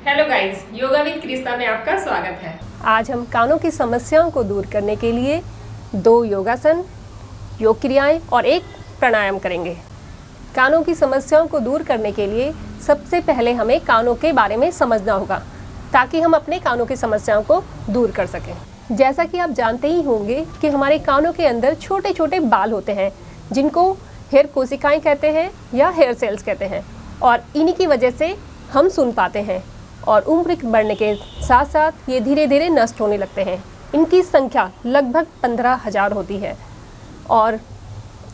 Hello guys, yoga with Krishna में आपका स्वागत है। आज हम कानों की समस्याओं को दूर करने के लिए 2 योगासन, योग क्रियाएं और एक प्राणायाम करेंगे। कानों की समस्याओं को दूर करने के लिए सबसे पहले हमें कानों के बारे में समझना होगा ताकि हम अपने कानों की समस्याओं को दूर कर सकें। जैसा कि आप जानते ही होंगे कि हमारे कानों के अंदर छोटे छोटे बाल होते हैं जिनको हेयर कोशिकाएं कहते हैं या हेयर सेल्स कहते हैं, और इन्हीं की वजह से हम सुन पाते हैं। और उम्र बढ़ने के साथ साथ ये धीरे धीरे नष्ट होने लगते हैं। इनकी संख्या लगभग 15,000 होती है और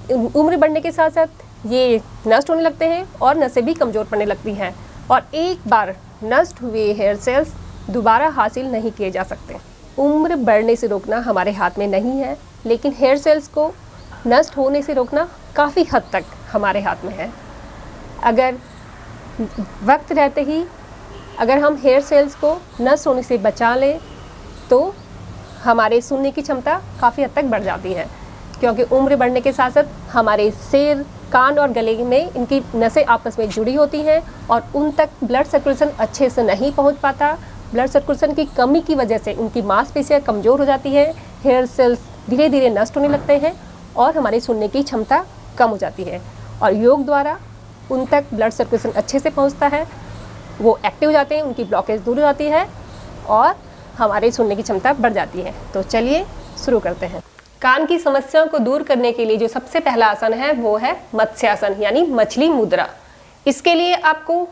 उम्र बढ़ने के साथ साथ ये नष्ट होने लगते हैं और नसें भी कमज़ोर पड़ने लगती हैं, और एक बार नष्ट हुए हेयर सेल्स दोबारा हासिल नहीं किए जा सकते। उम्र बढ़ने से रोकना हमारे हाथ में नहीं है, लेकिन हेयर सेल्स को नष्ट होने से रोकना काफ़ी हद तक हमारे हाथ में है। अगर वक्त रहते ही अगर हम हेयर सेल्स को नष्ट होने से बचा लें तो हमारे सुनने की क्षमता काफ़ी हद तक बढ़ जाती है, क्योंकि उम्र बढ़ने के साथ साथ हमारे सिर, कान और गले में इनकी नसें आपस में जुड़ी होती हैं और उन तक ब्लड सर्कुलेशन अच्छे से नहीं पहुंच पाता। ब्लड सर्कुलेशन की कमी की वजह से उनकी मांसपेशियां कमज़ोर हो जाती है, हेयर सेल्स धीरे धीरे नष्ट होने लगते हैं और हमारी सुनने की क्षमता कम हो जाती है। और योग द्वारा उन तक ब्लड सर्कुलेशन अच्छे से पहुंचता है, वो एक्टिव हो जाते हैं, उनकी ब्लॉकेज दूर हो जाती है और हमारे सुनने की क्षमता बढ़ जाती है। तो चलिए शुरू करते हैं। कान की समस्याओं को दूर करने के लिए जो सबसे पहला आसन है वो है मत्स्यासन यानी मछली मुद्रा। इसके लिए आपको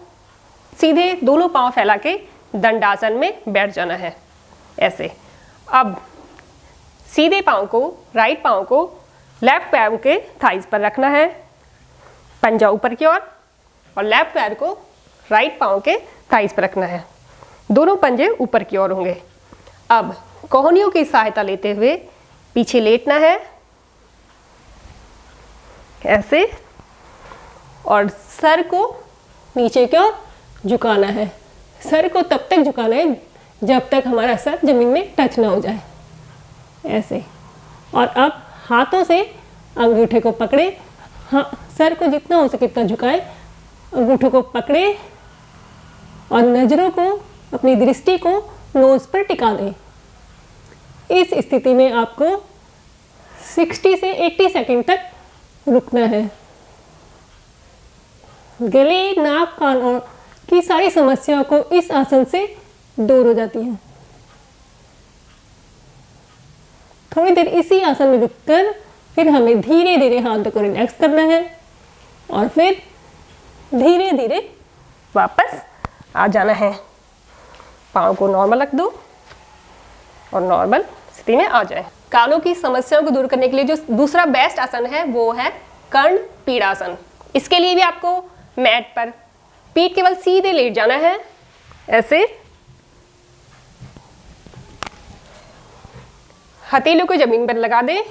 सीधे दोनों पांव फैला के दंडासन में बैठ जाना है ऐसे। अब सीधे पांव को, राइट पांव को लेफ्ट पैर के थाइस पर रखना है, पंजा ऊपर की ओर, और लेफ्ट पैर को राइट पांव के थाइस पर रखना है। दोनों पंजे ऊपर की ओर होंगे। अब कोहनियों की सहायता लेते हुए पीछे लेटना है ऐसे, और सर को नीचे की ओर झुकाना है। सर को तब तक झुकाना है जब तक हमारा सर जमीन में टच ना हो जाए ऐसे। और अब हाथों से अंगूठे को पकड़े, हाँ, सर को जितना हो सके उतना झुकाए, अंगूठों को पकड़े और नज़रों को, अपनी दृष्टि को नोज पर टिका दें। इस स्थिति में आपको 60 से 80 सेकंड तक रुकना है। गले, नाक, कान और की सारी समस्याओं को इस आसन से दूर हो जाती है। थोड़ी देर इसी आसन में रुककर फिर हमें धीरे धीरे हाथों को रिलैक्स करना है और फिर धीरे धीरे वापस आ जाना है। पाँव को नॉर्मल रख दो और नॉर्मल स्थिति में आ जाए। कानों की समस्याओं को दूर करने के लिए जो दूसरा बेस्ट आसन है वो है कर्ण पीड़ासन। इसके लिए भी आपको मैट पर पीठ केवल सीधे लेट जाना है ऐसे। हथेलियों को जमीन पर लगा दें,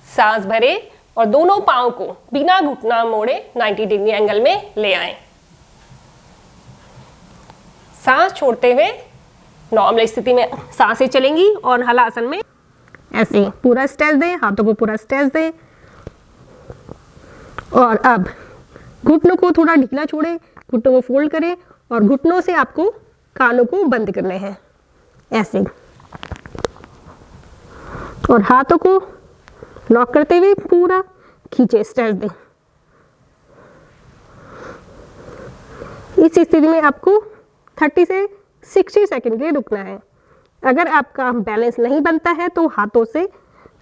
सांस भरे और दोनों पाँव को बिना घुटना मोड़े 90 डिग्री एंगल में ले आएं। सांस छोड़ते हुए नॉर्मल स्थिति में सांसें चलेंगी और हलासन में ऐसे पूरा स्ट्रेच दें, हाथों को पूरा स्ट्रेच दें। और अब घुटनों को थोड़ा ढीला छोड़ें, घुटनों को फोल्ड करें और घुटनों से आपको कानों को बंद करने हैं ऐसे, और हाथों को लॉक करते हुए पूरा खींचे, स्ट्रेच दें। इस स्थिति में आपको 30 से 60 सेकंड के लिए रुकना है। अगर आपका बैलेंस नहीं बनता है तो हाथों से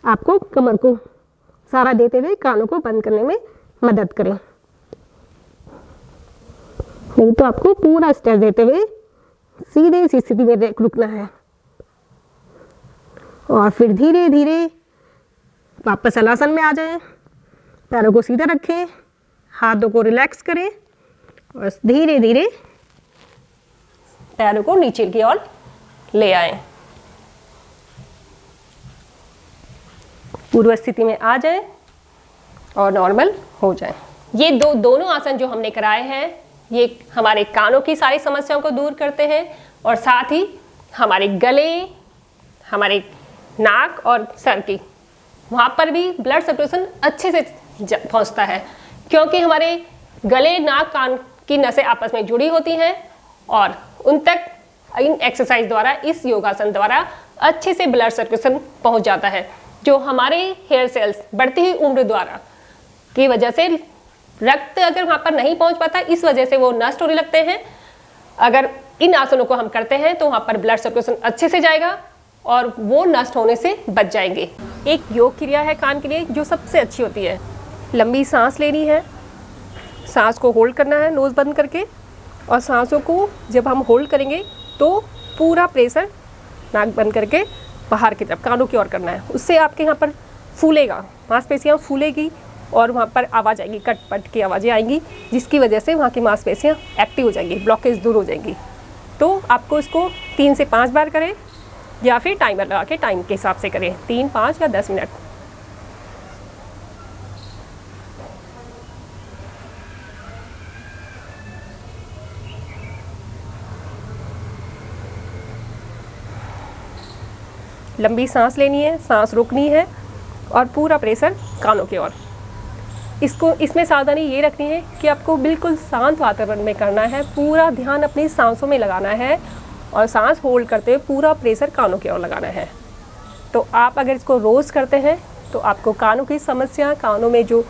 आपको कमर को सहारा देते हुए कानों को बंद करने में मदद करें, नहीं तो आपको पूरा स्ट्रेच देते हुए सीधे इस स्थिति में रुकना है। और फिर धीरे धीरे वापस हलासन में आ जाएं। पैरों को सीधा रखें, हाथों को रिलैक्स करें और धीरे धीरे पैरों को नीचे की ओर ले आएं। पूर्व स्थिति में आ जाएं और नॉर्मल हो जाएं। ये दोनों आसन जो हमने कराए हैं ये हमारे कानों की सारी समस्याओं को दूर करते हैं और साथ ही हमारे गले, हमारे नाक और सर की वहाँ पर भी ब्लड सर्कुलेशन अच्छे से पहुँचता है, क्योंकि हमारे गले, नाक, कान की नसें आपस में जुड़ी होती हैं और उन तक इन एक्सरसाइज द्वारा, इस योगासन द्वारा अच्छे से ब्लड सर्कुलेशन पहुंच जाता है। जो हमारे हेयर सेल्स बढ़ती हुई उम्र द्वारा की वजह से रक्त अगर वहाँ पर नहीं पहुँच पाता, इस वजह से वो नष्ट होने लगते हैं। अगर इन आसनों को हम करते हैं तो वहाँ पर ब्लड सर्कुलेशन अच्छे से जाएगा और वो नष्ट होने से बच जाएंगे। एक योग क्रिया है कान के लिए जो सबसे अच्छी होती है। लंबी सांस लेनी है, सांस को होल्ड करना है नोज़ बंद करके, और सांसों को जब हम होल्ड करेंगे तो पूरा प्रेशर नाक बंद करके बाहर की तरफ कानों की ओर करना है। उससे आपके यहाँ पर फूलेगा, मांसपेशियाँ फूलेगी और वहाँ पर आवाज़ आएगी, कट पट की आवाज़ें आएंगी, जिसकी वजह से वहाँ की मांसपेशियाँ एक्टिव हो जाएंगी, ब्लॉकेज दूर हो जाएंगी। तो आपको इसको 3 से 5 बार करें या फिर टाइमर लगा के टाइम के हिसाब से करें, 3, 5 या 10 मिनट। लंबी सांस लेनी है, सांस रोकनी है और पूरा प्रेशर कानों की ओर। इसमें सावधानी ये रखनी है कि आपको बिल्कुल शांत वातावरण में करना है, पूरा ध्यान अपनी सांसों में लगाना है और सांस होल्ड करते हुए पूरा प्रेशर कानों की ओर लगाना है। तो आप अगर इसको रोज़ करते हैं तो आपको कानों की समस्या, कानों में जो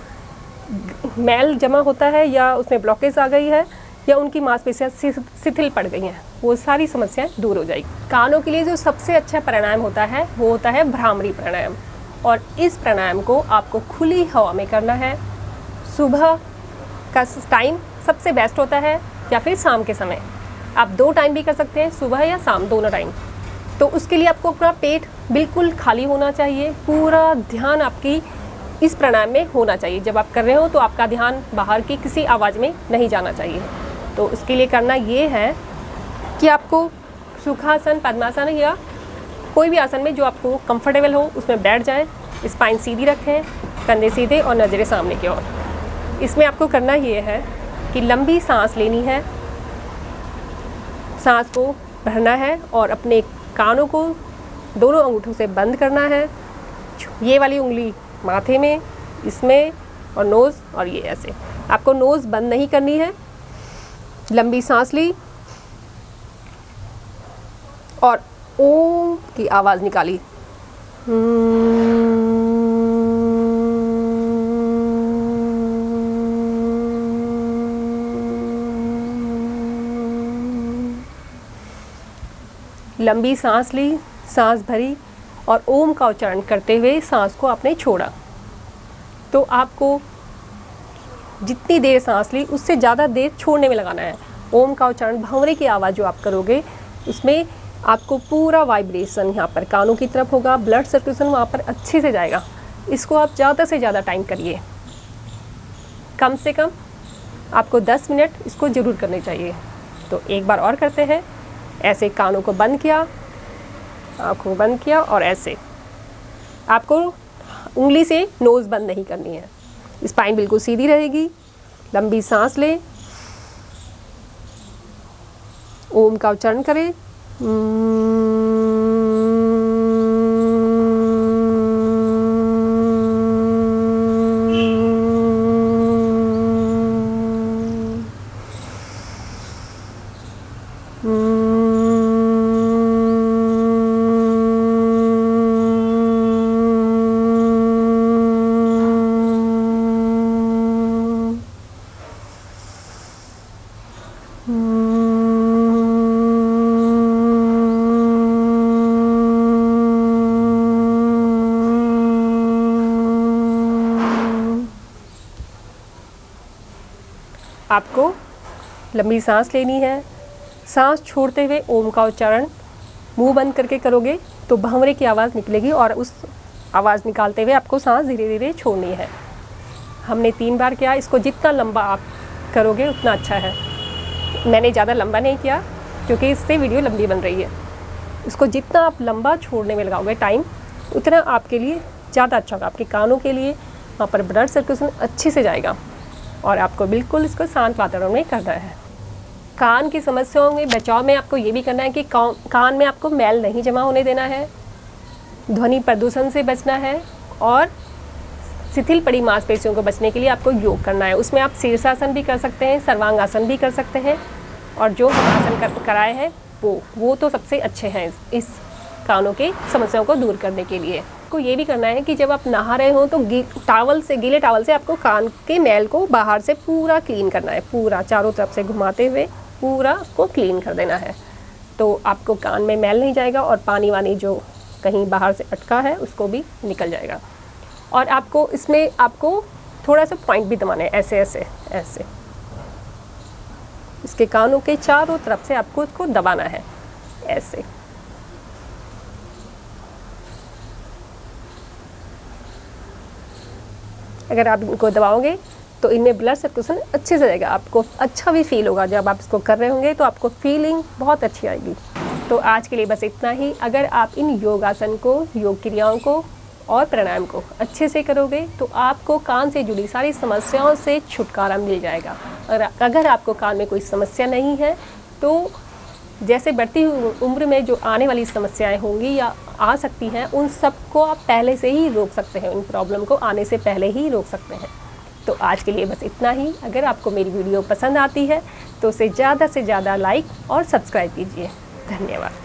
मैल जमा होता है या उसमें ब्लॉकेज आ गई है या उनकी मांसपेशियाँ शिथिल पड़ गई हैं, वो सारी समस्याएं दूर हो जाएगी। कानों के लिए जो सबसे अच्छा प्राणायाम होता है वो होता है भ्रामरी प्राणायाम, और इस प्राणायाम को आपको खुली हवा में करना है। सुबह का टाइम सबसे बेस्ट होता है या फिर शाम के समय, आप 2 टाइम भी कर सकते हैं, सुबह या शाम, दोनों टाइम। तो उसके लिए आपको अपना पेट बिल्कुल खाली होना चाहिए, पूरा ध्यान आपकी इस प्राणायाम में होना चाहिए। जब आप कर रहे हो तो आपका ध्यान बाहर की किसी आवाज़ में नहीं जाना चाहिए। तो उसके लिए करना ये है कि आपको सुखासन, पद्मासन या कोई भी आसन में जो आपको कंफर्टेबल हो उसमें बैठ जाएं, स्पाइन सीधी रखें, कंधे सीधे और नज़रें सामने की ओर। इसमें आपको करना ये है कि लंबी सांस लेनी है, सांस को भरना है और अपने कानों को दोनों अंगूठों से बंद करना है। ये वाली उंगली माथे में, इसमें, और नोज़, और ये ऐसे। आपको नोज़ बंद नहीं करनी है। लंबी सांस ली और ओम की आवाज़ निकाली। लंबी सांस ली, सांस भरी और ओम का उच्चारण करते हुए सांस को आपने छोड़ा। तो आपको जितनी देर सांस ली उससे ज़्यादा देर छोड़ने में लगाना है। ओम का उच्चारण, भंवरे की आवाज़ जो आप करोगे उसमें आपको पूरा वाइब्रेशन यहाँ पर कानों की तरफ होगा, ब्लड सर्कुलेशन वहाँ पर अच्छे से जाएगा। इसको आप ज़्यादा से ज़्यादा टाइम करिए, कम से कम आपको 10 मिनट इसको ज़रूर करने चाहिए। तो एक बार और करते हैं। ऐसे कानों को बंद किया, आँखों बंद किया और ऐसे। आपको उंगली से नोज़ बंद नहीं करनी है, स्पाइन बिल्कुल सीधी रहेगी। लंबी सांस लें, ओम का उच्चारण करें। आपको लंबी सांस लेनी है। सांस छोड़ते हुए ओम का उच्चारण मुंह बंद करके करोगे तो भंवरे की आवाज़ निकलेगी और उस आवाज़ निकालते हुए आपको सांस धीरे धीरे छोड़नी है। हमने 3 बार किया। इसको जितना लंबा आप करोगे उतना अच्छा है। मैंने ज़्यादा लंबा नहीं किया क्योंकि इससे वीडियो लंबी बन रही है। इसको जितना आप लंबा छोड़ने में लगाओगे टाइम, उतना आपके लिए ज़्यादा अच्छा होगा। आपके कानों के लिए वहाँ पर ब्लड सर्कुलेशन अच्छे से जाएगा और आपको बिल्कुल इसको शांत वातावरण में करना है। कान की समस्याओं में बचाव में आपको ये भी करना है कि कान में आपको मैल नहीं जमा होने देना है, ध्वनि प्रदूषण से बचना है और शिथिल पड़ी मांसपेशियों को बचने के लिए आपको योग करना है। उसमें आप शीर्षासन भी कर सकते हैं, सर्वांग आसन भी कर सकते हैं और जो हम आसन कराए हैं वो तो सबसे अच्छे हैं इस कानों के समस्याओं को दूर करने के लिए। आपको ये भी करना है कि जब आप नहा रहे हो तो गीले टॉवल से आपको कान के मैल को बाहर से पूरा क्लीन करना है, पूरा चारों तरफ से घुमाते हुए पूरा उसको क्लीन कर देना है। तो आपको कान में मैल नहीं जाएगा और पानी वानी जो कहीं बाहर से अटका है उसको भी निकल जाएगा। और आपको इसमें थोड़ा सा पॉइंट भी दबाना है, ऐसे ऐसे ऐसे इसके कानों के चारों तरफ से आपको इसको दबाना है ऐसे। अगर आप इनको दबाओगे तो इनमें ब्लड सर्कुलेशन अच्छे से जाएगा, आपको अच्छा भी फील होगा। जब आप इसको कर रहे होंगे तो आपको फीलिंग बहुत अच्छी आएगी। तो आज के लिए बस इतना ही। अगर आप इन योगासन को, योग क्रियाओं को और प्राणायाम को अच्छे से करोगे तो आपको कान से जुड़ी सारी समस्याओं से छुटकारा मिल जाएगा। और अगर आपको कान में कोई समस्या नहीं है तो जैसे बढ़ती हुई उम्र में जो आने वाली समस्याएं होंगी या आ सकती हैं, उन सब को आप पहले से ही रोक सकते हैं, उन प्रॉब्लम को आने से पहले ही रोक सकते हैं। तो आज के लिए बस इतना ही। अगर आपको मेरी वीडियो पसंद आती है तो उसे ज़्यादा से ज़्यादा लाइक और सब्सक्राइब कीजिए। धन्यवाद।